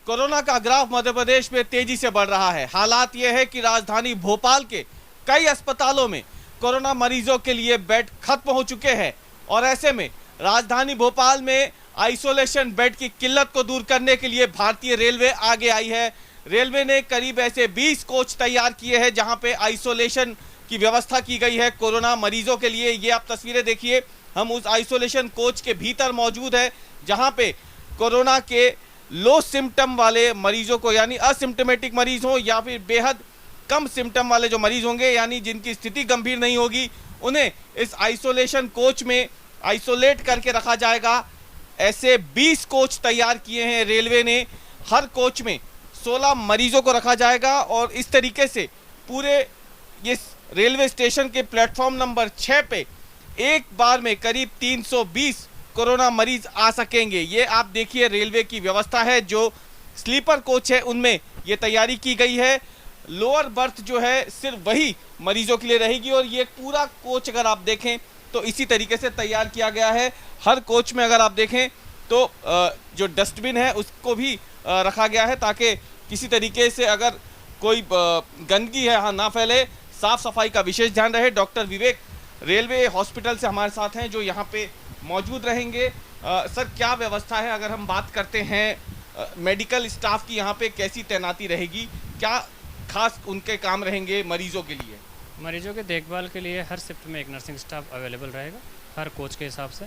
Corona का graph Madhya Pradesh में तेजी से बढ़ रहा है। हालात यह है कि राजधानी भोपाल के कई अस्पतालों में कोरोना मरीजों के लिए बेड खत्म हो चुके हैं और ऐसे में राजधानी भोपाल में आइसोलेशन बेड की किल्लत को दूर करने के लिए भारतीय रेलवे आगे आई है। रेलवे ने करीब ऐसे 20 कोच तैयार किए हैं जहां पे आइसोलेशन की व्यवस्था की गई है कोरोना मरीजों के लिए। ये आप तस्वीरें देखिए, हम उस आइसोलेशन कोच के भीतर मौजूद है जहां पे कोरोना के लो सिम्टम वाले मरीजों को, यानी असिम्टोमेटिक मरीज हो या फिर बेहद कम सिम्टम वाले जो मरीज होंगे, यानी जिनकी स्थिति गंभीर नहीं होगी, उन्हें इस आइसोलेशन कोच में आइसोलेट करके रखा जाएगा। ऐसे 20 कोच तैयार किए हैं रेलवे ने। हर कोच में 16 मरीजों को रखा जाएगा और इस तरीके से पूरे इस रेलवे स्टेशन के प्लेटफॉर्म नंबर 6 पे एक बार में करीब 320 कोरोना मरीज आ सकेंगे। ये आप देखिए रेलवे की व्यवस्था है। जो स्लीपर कोच है उनमें ये तैयारी की गई है। लोअर बर्थ जो है सिर्फ वही मरीजों के लिए रहेगी और ये पूरा कोच अगर आप देखें तो इसी तरीके से तैयार किया गया है। हर कोच में अगर आप देखें तो जो डस्टबिन है उसको भी रखा गया है ताकि किसी तरीके से अगर कोई गंदगी है ना फैले। साफ सफाई का विशेष ध्यान रहे। डॉक्टर विवेक रेलवे हॉस्पिटल से हमारे साथ हैं जो यहाँ पे मौजूद रहेंगे। सर, क्या व्यवस्था है? अगर हम बात करते हैं मेडिकल स्टाफ की, यहाँ पे कैसी तैनाती रहेगी? क्या खास उनके काम रहेंगे मरीजों के लिए? मरीजों के देखभाल के लिए हर शिफ्ट में एक नर्सिंग स्टाफ अवेलेबल रहेगा। हर कोच के हिसाब से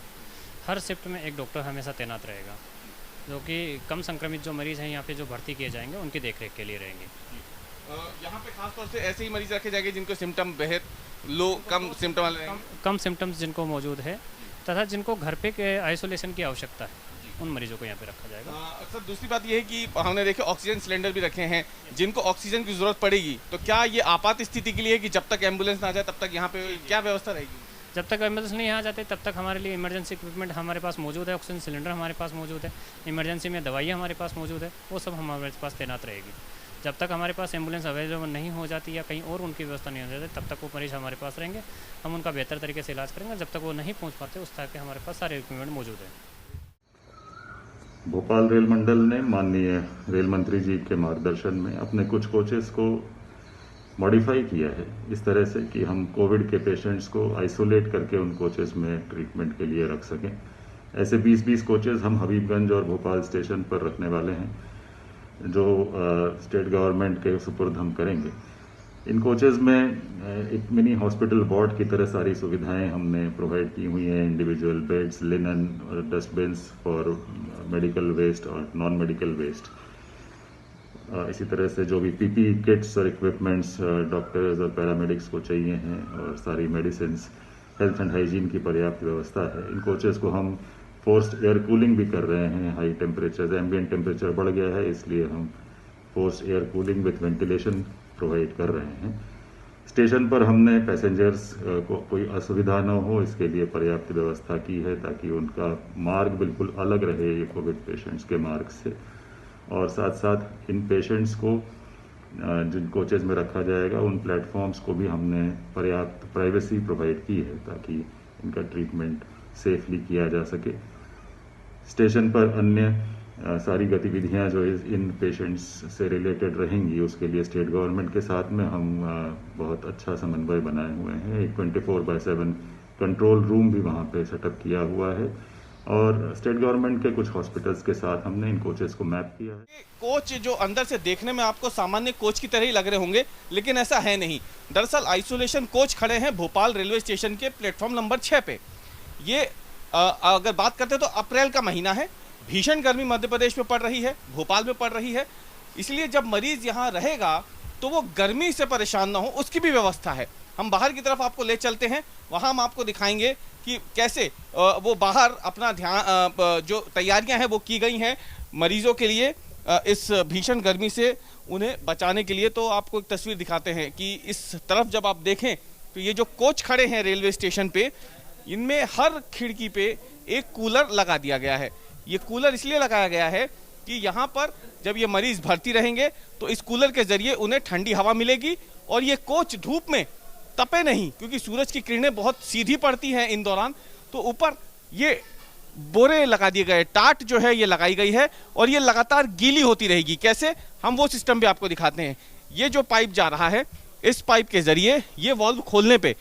हर शिफ्ट में एक डॉक्टर हमेशा तैनात रहेगा, जो कि कम संक्रमित जो मरीज़ हैं यहाँ पे जो भर्ती किए जाएंगे उनकी देखरेख के लिए रहेंगे। यहाँ पे खास तौर से ऐसे ही मरीज रखे जाएंगे जिनको सिम्टम बेहद लो कम सिम्टम वाले रहेंगे। कम सिम्टम्स जिनको मौजूद है तथा जिनको घर पे के आइसोलेशन की आवश्यकता है उन मरीजों को यहाँ पे रखा जाएगा। सर, दूसरी बात यह है कि हमने देखे ऑक्सीजन सिलेंडर भी रखे हैं जिनको ऑक्सीजन की जरूरत पड़ेगी, तो क्या ये आपात स्थिति के लिए है कि जब तक एम्बुलेंस ना जाए तब तक यहाँ पे क्या व्यवस्था रहेगी? जब तक एम्बुलेंस नहीं आ जाते तब तक हमारे लिए इमरजेंसी इक्विपमेंट हमारे पास मौजूद है। ऑक्सीजन सिलेंडर हमारे पास मौजूद है। इमरजेंसी में दवाइयाँ हमारे पास मौजूद है। वो सब हमारे पास तैनात रहेगी। जब तक हमारे पास एम्बुलेंस अवेलेबल नहीं हो जाती या कहीं और उनकी व्यवस्था नहीं हो जाती तब तक वो मरीज हमारे पास रहेंगे। हम उनका बेहतर तरीके से इलाज करेंगे। जब तक वो नहीं पहुँच पाते उस तरह के हमारे पास सारे इक्विपमेंट मौजूद है। भोपाल रेल मंडल ने माननीय रेल मंत्री जी के मार्गदर्शन में अपने कुछ कोचेस को मॉडिफाई किया है इस तरह से कि हम कोविड के पेशेंट्स को आइसोलेट करके उन कोचेस में ट्रीटमेंट के लिए रख सकें। ऐसे 20-20 कोचेस हम हबीबगंज और भोपाल स्टेशन पर रखने वाले हैं जो स्टेट गवर्नमेंट के सुपुर्द हम करेंगे। इन कोचेस में एक मिनी हॉस्पिटल वार्ड की तरह सारी सुविधाएं हमने प्रोवाइड की हुई हैं। इंडिविजुअल बेड्स, लिनन और डस्टबिन्स फॉर मेडिकल वेस्ट और नॉन मेडिकल वेस्ट। इसी तरह से जो भी पीपी किट्स और इक्विपमेंट्स डॉक्टर्स और पैरामेडिक्स को चाहिए हैं और सारी मेडिसिन, हेल्थ एंड हाइजीन की पर्याप्त व्यवस्था है। इन कोचेस को हम फोर्स्ड एयर कूलिंग भी कर रहे हैं। हाई टेम्परेचर, एम्बिएंट टेम्परेचर बढ़ गया है, इसलिए हम forced air cooling with ventilation provide कर रहे हैं। स्टेशन पर हमने पैसेंजर्स को कोई असुविधा न हो इसके लिए पर्याप्त व्यवस्था की है ताकि उनका मार्ग बिल्कुल अलग रहे ये कोविड पेशेंट्स के मार्ग से। और साथ साथ इन पेशेंट्स को जिन कोचेज में रखा जाएगा उन प्लेटफॉर्म्स को भी हमने पर्याप्त प्राइवेसी प्रोवाइड की है ताकि इनका ट्रीटमेंट सेफली किया जा सके। स्टेशन पर अन्य सारी गतिविधियां जो इन पेशेंट्स से रिलेटेड रहेंगी उसके लिए स्टेट गवर्नमेंट के साथ में हम बहुत अच्छा समन्वय बनाए हुए हैं। एक 24/7 कंट्रोल रूम भी वहाँ पे सेटअप किया हुआ है और स्टेट गवर्नमेंट के कुछ हॉस्पिटल्स के साथ हमने इन कोचेस को मैप किया है। कोच जो अंदर से देखने में आपको सामान्य कोच की तरह ही लग रहे होंगे, लेकिन ऐसा है नहीं। दरअसल आइसोलेशन कोच खड़े हैं भोपाल रेलवे स्टेशन के प्लेटफॉर्म नंबर 6 पे। ये अगर बात करते तो अप्रैल का महीना है, भीषण गर्मी मध्य प्रदेश में पड़ रही है, भोपाल में पड़ रही है, इसलिए जब मरीज यहाँ रहेगा तो वो गर्मी से परेशान ना हो उसकी भी व्यवस्था है। हम बाहर की तरफ आपको ले चलते हैं, वहाँ हम आपको दिखाएंगे कि कैसे वो बाहर अपना ध्यान जो तैयारियां हैं वो की गई हैं मरीजों के लिए इस भीषण गर्मी से उन्हें बचाने के लिए। तो आपको एक तस्वीर दिखाते हैं कि इस तरफ जब आप देखें तो ये जो कोच खड़े हैं रेलवे स्टेशन पे, इनमें हर खिड़की पे एक कूलर लगा दिया गया है। ये कूलर इसलिए लगाया गया है कि यहाँ पर जब ये मरीज भर्ती रहेंगे तो इस कूलर के जरिए उन्हें ठंडी हवा मिलेगी और ये कोच धूप में तपे नहीं, क्योंकि सूरज की किरणें बहुत सीधी पड़ती हैं इन दौरान, तो ऊपर ये बोरे लगा दिए गए, टाट जो है ये लगाई गई है और ये लगातार गीली होती रहेगी। कैसे, हम वो सिस्टम भी आपको दिखाते हैं। ये जो पाइप जा रहा है, इस पाइप के जरिए ये वाल्व खोलने पे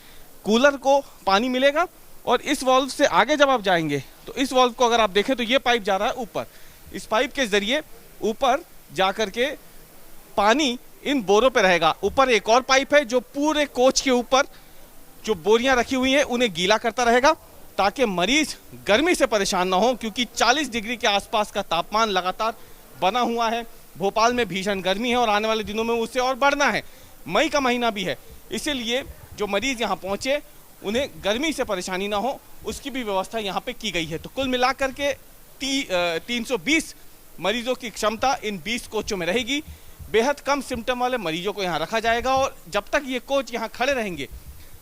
कूलर को पानी मिलेगा और इस वाल्व से आगे जब आप जाएंगे तो इस वाल्व को अगर आप देखें तो ये पाइप जा रहा है ऊपर। इस पाइप के जरिए ऊपर जा करके पानी इन बोरों पे रहेगा। ऊपर एक और पाइप है जो पूरे कोच के ऊपर जो बोरियां रखी हुई हैं उन्हें गीला करता रहेगा ताकि मरीज गर्मी से परेशान ना हो, क्योंकि 40 डिग्री के आसपास का तापमान लगातार बना हुआ है। भोपाल में भीषण गर्मी है और आने वाले दिनों में उससे और बढ़ना है। मई का महीना भी है, इसीलिए जो मरीज यहाँ पहुँचे उन्हें गर्मी से परेशानी ना हो उसकी भी व्यवस्था यहाँ पे की गई है। तो कुल मिलाकर के 320 मरीजों की क्षमता इन 20 कोचों में रहेगी। बेहद कम सिम्टम वाले मरीजों को यहाँ रखा जाएगा और जब तक ये कोच यहाँ खड़े रहेंगे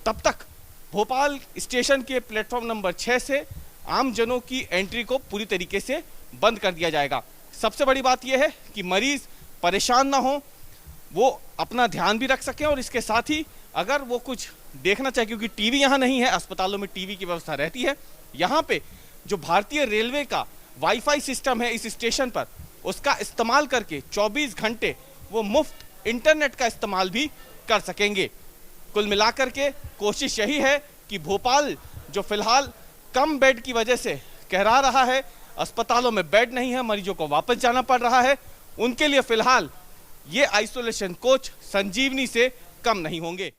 तब तक भोपाल स्टेशन के प्लेटफॉर्म नंबर 6 से आम जनों की एंट्री को पूरी तरीके से बंद कर दिया जाएगा। सबसे बड़ी बात यह है कि मरीज परेशान ना हो, वो अपना ध्यान भी रख सकें और इसके साथ ही अगर वो कुछ देखना चाहे, क्योंकि टीवी यहाँ नहीं है, अस्पतालों में टीवी की व्यवस्था रहती है, यहाँ पे जो भारतीय रेलवे का वाईफाई सिस्टम है इस स्टेशन पर, उसका इस्तेमाल करके 24 घंटे वो मुफ्त इंटरनेट का इस्तेमाल भी कर सकेंगे। कुल मिलाकर के कोशिश यही है कि भोपाल जो फिलहाल कम बेड की वजह से कहरा रहा है, अस्पतालों में बेड नहीं है, मरीजों को वापस जाना पड़ रहा है, उनके लिए फिलहाल ये आइसोलेशन कोच संजीवनी से कम नहीं होंगे।